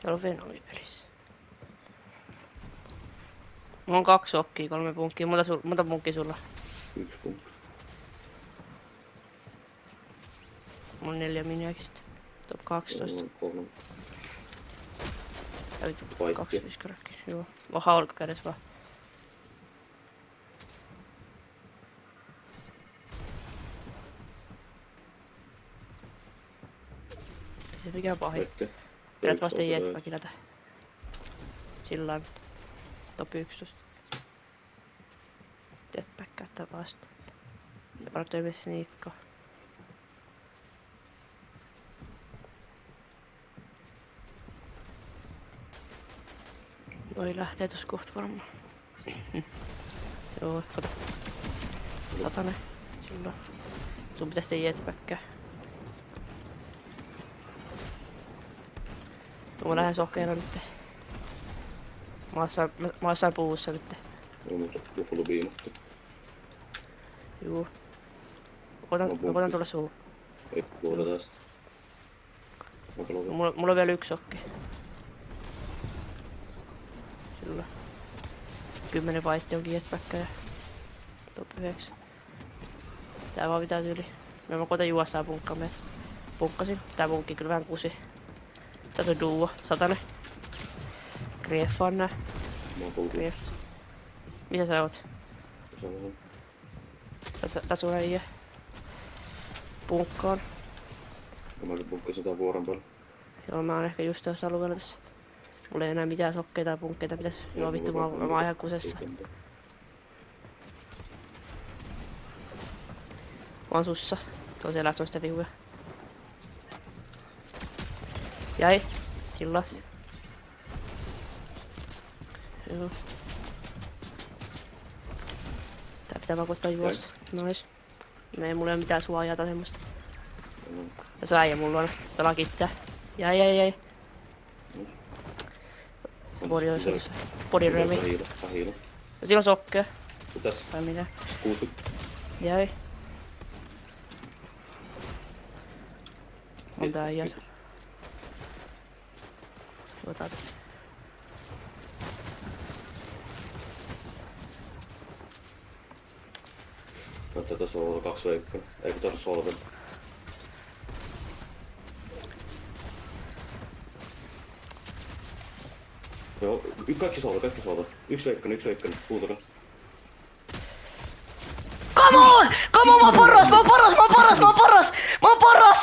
Täällä on Venomi pelissä. Mulla on 2 sokkia, 3 punkkia. Monta punkkia sulla? 1 punkki. Mulla on 4 miniäkistä. Top 12. Mulla on 3. Kävit 2 viskarakki. Joo. On haulka kädessä vaan. Ei se mikään pahin. Pidät vasta jetpackilla tää. Sillain. Top 11. Jetpack käyttää vasta. Ja kannattaa myös sniikkaa. Noi lähtee tossa kohta varmaan. Joo, kato. 100. Silloin. Sun pitäis tehdä jetpackia. Mä lähden sokeena nyt. Mä oon jossain puussa nyt. Joo, mutta Buffalo viimatti. Juu. Mä koitan tulla suuhun. Ei luota tästä. Mulla on vielä 1 sokki. Sillä 10 vaitti onkin jetpackkejä. Top 9. Tää vaan pitää yli. Mä koitan juostaa punkkaan meitä. Punkkasin. Tää punkki kyllä vähän kusi. Tässä on duo. 100. Greffa on nää. Mä oon puhuttu. Missä sä oot? Sanotaan. Tässä on äijä. Punkkaan. Mäkin punkkasin tää vuoren päällä. Joo, mä oon ehkä just tässä alueella tässä. Mulla ei enää mitään sokkeita ja punkkeita pitäis. Joo vittu, mä oon ihan kusessa. Mä oon sussa. Se on siellä toista vihuja. Jäi. Sillas. Joo. Tää pitää vaan koittaa juosta. Nois. Mulla ei oo mitään suojaa tai semmoista. Tässä on äijä mulla on. Pelaa kittää. Jäi. Body on suussa. Body remi. Hiilo. Ja sillä on sokkea. Tässä. Tai mitä? 60. Jäi. On tää äijä. Otat. Näyttää tässä on 2 veikkaa. Eikö tarvitse solven? Joo, kaikki solve. 1 veikkaa, puutuna. Come on! Mä oon paras!